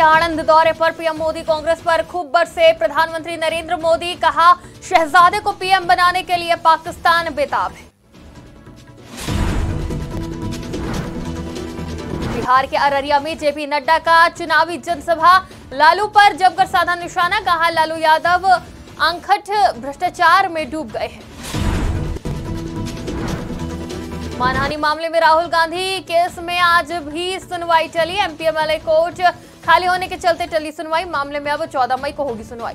आणंद दौरे पर पीएम मोदी। कांग्रेस पर खूब बरसे प्रधानमंत्री नरेंद्र मोदी। कहा, शहजादे को पीएम बनाने के लिए पाकिस्तान बेताब है। बिहार के अररिया में जेपी नड्डा का चुनावी जनसभा। लालू पर जमकर साधा निशाना। कहा, लालू यादव अंखट भ्रष्टाचार में डूब गए हैं। मानहानि मामले में राहुल गांधी केस में आज भी सुनवाई टली। एमपीएमएलए कोर्ट खाली होने के चलते टली सुनवाई। मामले में अब 14 मई को होगी सुनवाई।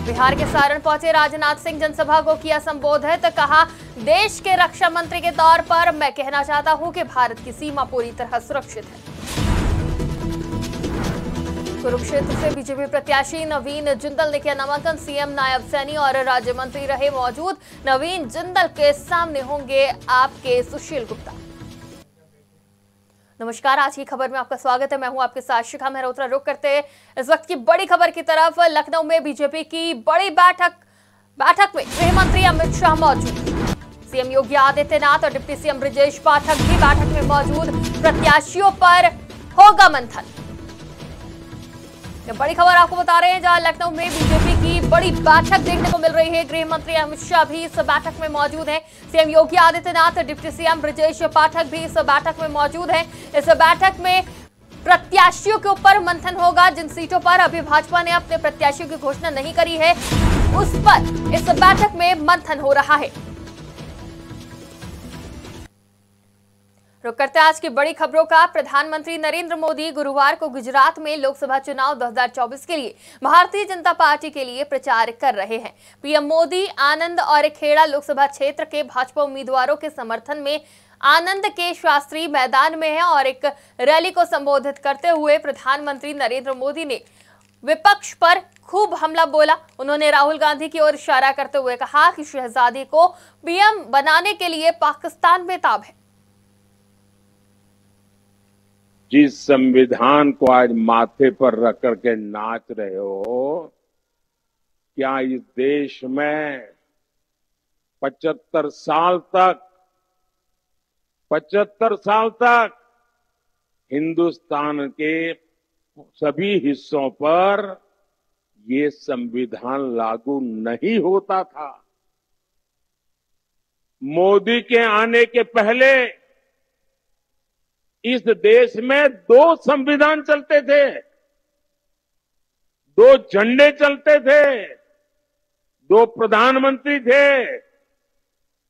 बिहार के सारण पहुंचे राजनाथ सिंह। जनसभा को किया संबोधित। कहा, देश के रक्षा मंत्री के तौर पर मैं कहना चाहता हूं कि भारत की सीमा पूरी तरह सुरक्षित है। कुरुक्षेत्र से बीजेपी प्रत्याशी नवीन जिंदल ने किया नामांकन। सीएम, नायब सैनी और राज्य मंत्री रहे मौजूद। नवीन जिंदल के सामने होंगे आपके सुशील गुप्ता। नमस्कार, आज की खबर में आपका स्वागत है। मैं हूं आपके साथ शिखा मेहरोत्रा। रुक करते इस वक्त की बड़ी खबर की तरफ। लखनऊ में बीजेपी की बड़ी बैठक में गृह मंत्री अमित शाह मौजूद। सीएम योगी आदित्यनाथ और डिप्टी सीएम ब्रजेश पाठक भी बैठक में मौजूद। प्रत्याशियों पर होगा मंथन। बड़ी खबर आपको बता रहे हैं, जहां लखनऊ में बीजेपी की बड़ी बैठक देखने को मिल रही है। गृह मंत्री अमित शाह भी इस बैठक में मौजूद हैं। CM Yogi Adityanath, deputy CM Brajesh Pathak भी इस बैठक में मौजूद हैं। इस बैठक में प्रत्याशियों के ऊपर मंथन होगा। जिन सीटों पर अभी भाजपा ने अपने प्रत्याशियों की घोषणा नहीं करी है, उस पर इस बैठक में मंथन हो रहा है। रुक करते आज की बड़ी खबरों का। प्रधानमंत्री नरेंद्र मोदी गुरुवार को गुजरात में लोकसभा चुनाव 2024 के लिए भारतीय जनता पार्टी के लिए प्रचार कर रहे हैं। पीएम मोदी आनंद और खेड़ा लोकसभा क्षेत्र के भाजपा उम्मीदवारों के समर्थन में आनंद के शास्त्री मैदान में हैं और एक रैली को संबोधित करते हुए प्रधानमंत्री नरेंद्र मोदी ने विपक्ष पर खूब हमला बोला। उन्होंने राहुल गांधी की ओर इशारा करते हुए कहा कि शहजादी को पीएम बनाने के लिए पाकिस्तान बेताब है। जिस संविधान को आज माथे पर रख करके नाच रहे हो, क्या इस देश में 75 साल तक हिंदुस्तान के सभी हिस्सों पर ये संविधान लागू नहीं होता था। मोदी के आने के पहले इस देश में 2 संविधान चलते थे, 2 झंडे चलते थे, 2 प्रधानमंत्री थे।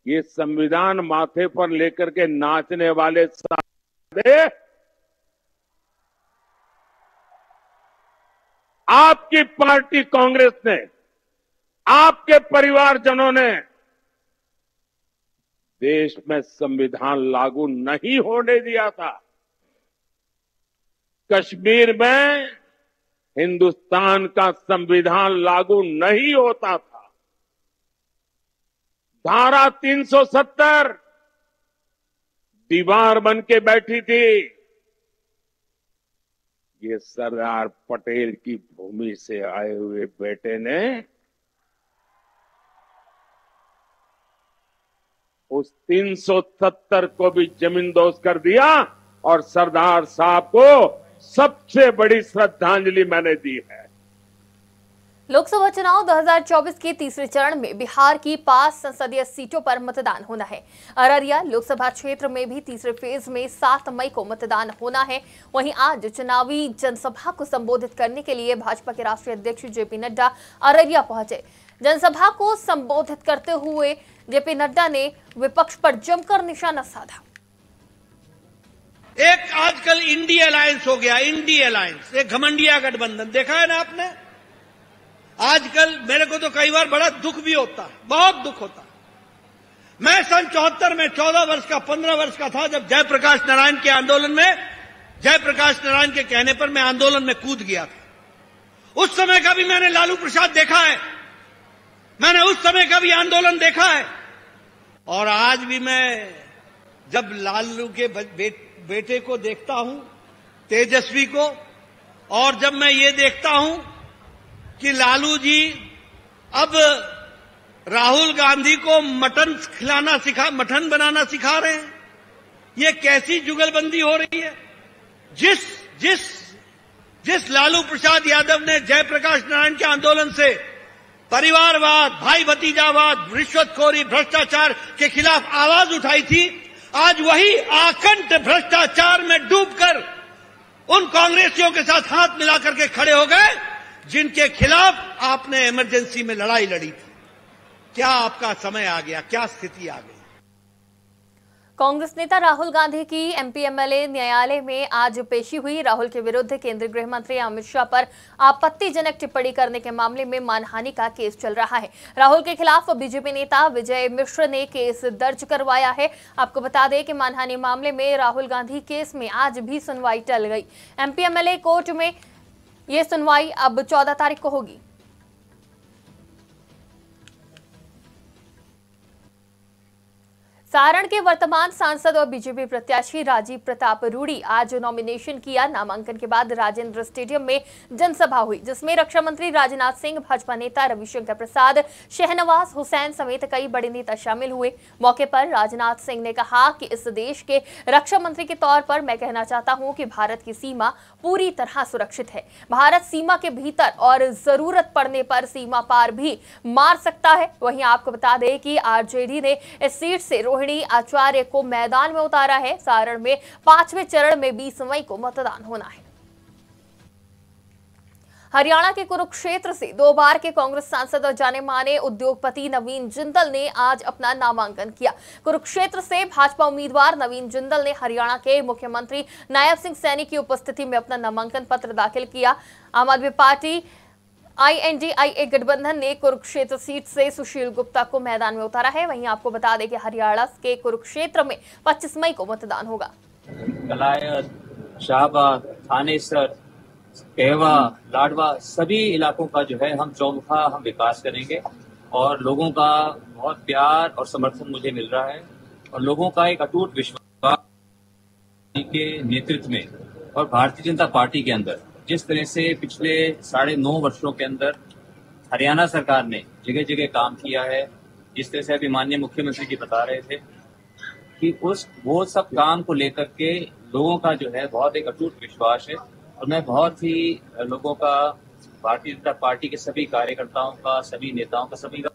ये संविधान माथे पर लेकर के नाचने वाले सारे आपकी पार्टी कांग्रेस ने, आपके परिवारजनों ने देश में संविधान लागू नहीं होने दिया था। कश्मीर में हिंदुस्तान का संविधान लागू नहीं होता था। धारा 370 दीवार बन के बैठी थी। ये सरदार पटेल की भूमि से आए हुए बेटे ने उस 370 को भी जमींदोज कर दिया और सरदार साहब को सबसे बड़ी श्रद्धांजलि मैंने दी है। लोकसभा चुनाव 2024 के तीसरे चरण में बिहार की 5 संसदीय सीटों पर मतदान होना है। अररिया लोकसभा क्षेत्र में भी तीसरे फेज में 7 मई को मतदान होना है। वहीं आज चुनावी जनसभा को संबोधित करने के लिए भाजपा के राष्ट्रीय अध्यक्ष जेपी नड्डा अररिया पहुंचे। जनसभा को संबोधित करते हुए जेपी नड्डा ने विपक्ष पर जमकर निशाना साधा। एक आजकल इंडी अलायंस हो गया, इंडी अलायंस, एक घमंडिया गठबंधन देखा है ना आपने। आजकल मेरे को तो कई बार बड़ा दुख भी होता है, बहुत दुख होता है। मैं सन 74 में 14 वर्ष का 15 वर्ष का था जब जयप्रकाश नारायण के आंदोलन में, जयप्रकाश नारायण के कहने पर मैं आंदोलन में कूद गया था। उस समय का भी मैंने लालू प्रसाद देखा है, मैंने उस समय का भी आंदोलन देखा है। और आज भी मैं जब लालू के बेटे को देखता हूं, तेजस्वी को, और जब मैं ये देखता हूं कि लालू जी अब राहुल गांधी को मटन बनाना सिखा रहे हैं, ये कैसी जुगलबंदी हो रही है। जिस जिस जिस लालू प्रसाद यादव ने जयप्रकाश नारायण के आंदोलन से परिवारवाद, भाई भतीजावाद, रिश्वतखोरी, भ्रष्टाचार के खिलाफ आवाज उठाई थी, आज वही आकंठ भ्रष्टाचार में डूबकर उन कांग्रेसियों के साथ हाथ मिलाकर के खड़े हो गए जिनके खिलाफ आपने इमरजेंसी में लड़ाई लड़ी थी। क्या आपका समय आ गया? क्या स्थिति आ गई? कांग्रेस नेता राहुल गांधी की एमपी एमएलए न्यायालय में आज पेशी हुई। राहुल के विरुद्ध केंद्रीय गृह मंत्री अमित शाह पर आपत्तिजनक टिप्पणी करने के मामले में मानहानि का केस चल रहा है। राहुल के खिलाफ बीजेपी नेता विजय मिश्र ने केस दर्ज करवाया है। आपको बता दें कि मानहानि मामले में राहुल गांधी केस में आज भी सुनवाई टल गई। एमपी एमएलए कोर्ट में यह सुनवाई अब 14 तारीख को होगी। सारण के वर्तमान सांसद और बीजेपी प्रत्याशी राजीव प्रताप रूडी आज नॉमिनेशन किया। नामांकन के बाद राजेंद्र स्टेडियम में जनसभा हुई, जिसमें रक्षा मंत्री राजनाथ सिंह, भाजपा नेता रविशंकर प्रसाद, शहनवाज हुसैन समेत कई बड़े नेता शामिल हुए। मौके पर राजनाथ सिंह ने कहा कि इस देश के रक्षा मंत्री के तौर पर मैं कहना चाहता हूं कि भारत की सीमा पूरी तरह सुरक्षित है। भारत सीमा के भीतर और जरूरत पड़ने पर सीमा पार भी मार सकता है। वहीं आपको बता दें कि आरजेडी ने इस सीट से रोहिणी आचार्य को मैदान में उतारा है। सारण में 5वें चरण में 20 मई को मतदान होना है। हरियाणा के कुरुक्षेत्र से 2 बार के कांग्रेस सांसद और जाने माने उद्योगपति नवीन जिंदल ने आज अपना नामांकन किया। कुरुक्षेत्र से भाजपा उम्मीदवार नवीन जिंदल ने हरियाणा के मुख्यमंत्री नायब सिंह सैनी की उपस्थिति में अपना नामांकन पत्र दाखिल किया। आम आदमी पार्टी INDIA गठबंधन ने कुरुक्षेत्र सीट से सुशील गुप्ता को मैदान में उतारा है। वहीं आपको बता दें कि हरियाणा के कुरुक्षेत्र में 25 मई को मतदान होगा। कलायत, शाहबाद, थानेसर, कहवा, लाडवा सभी इलाकों का जो है हम चौमुखा हम विकास करेंगे और लोगों का बहुत प्यार और समर्थन मुझे मिल रहा है और लोगों का एक अटूट विश्वास के नेतृत्व में और भारतीय जनता पार्टी के अंदर जिस तरह से पिछले 9.5 वर्षों के अंदर हरियाणा सरकार ने जगह जगह काम किया है, जिस तरह से अभी माननीय मुख्यमंत्री जी बता रहे थे कि वो सब काम को लेकर के लोगों का जो है बहुत एक अटूट विश्वास है और मैं बहुत ही लोगों का, भारतीय जनता पार्टी के सभी कार्यकर्ताओं का, सभी नेताओं का, सभी का।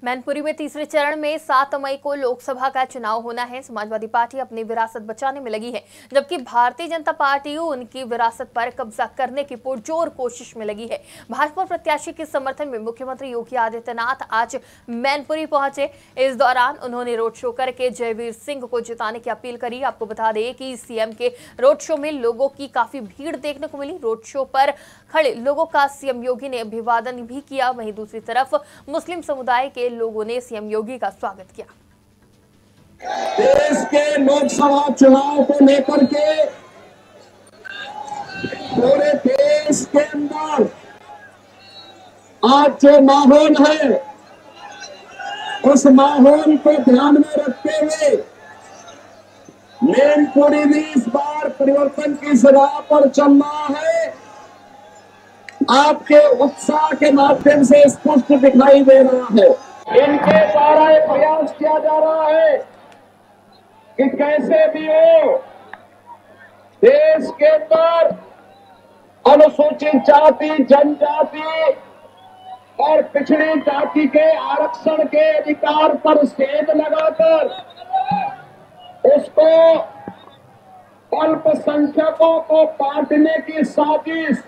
मैनपुरी में तीसरे चरण में 7 मई को लोकसभा का चुनाव होना है। समाजवादी पार्टी अपनी विरासत बचाने में लगी है, जबकि भारतीय जनता पार्टी उनकी विरासत पर कब्जा करने की पुरजोर कोशिश में लगी है। भाजपा प्रत्याशी के समर्थन में मुख्यमंत्री योगी आदित्यनाथ आज मैनपुरी पहुंचे। इस दौरान उन्होंने रोड शो करके जयवीर सिंह को जिताने की अपील करी। आपको बता दें कि सीएम के रोड शो में लोगों की काफी भीड़ देखने को मिली। रोड शो पर खड़े लोगों का सीएम योगी ने अभिवादन भी किया। वहीं दूसरी तरफ मुस्लिम समुदाय के लोगों ने सीएम योगी का स्वागत किया। देश के लोकसभा चुनाव को लेकर के पूरे देश के अंदर आज जो माहौल है, उस माहौल को ध्यान में रखते हुए मैनपुरी भी इस बार परिवर्तन की राह पर चल रहा है। आपके उत्साह के माध्यम से स्पष्ट दिखाई दे रहा है। इनके द्वारा एक प्रयास किया जा रहा है कि कैसे भी हो देश के अंदर अनुसूचित जाति, जनजाति और पिछड़ी जाति के आरक्षण के अधिकार पर सेध लगाकर उसको अल्पसंख्यकों को बांटने की साजिश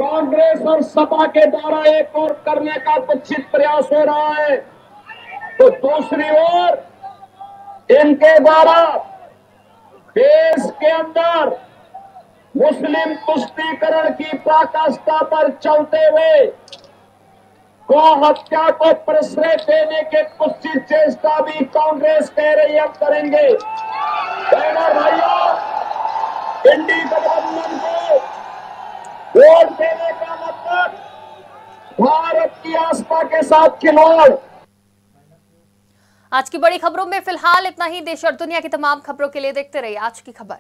कांग्रेस और सपा के द्वारा एक और करने का कुत्सित प्रयास हो रहा है, तो दूसरी ओर इनके द्वारा देश के अंदर मुस्लिम तुष्टीकरण की पराकाष्ठा पर चलते हुए गौ हत्या को प्रश्रय देने के कुत्सित चेष्टा भी कांग्रेस कह रही है हम करेंगे। बहनों भाइयों, इंडी गठबंधन को वोट देने का मतलब भारत की आस्था के साथ खिलवाड़। आज की बड़ी खबरों में फिलहाल इतना ही। देश और दुनिया की तमाम खबरों के लिए देखते रहिए आज की खबर।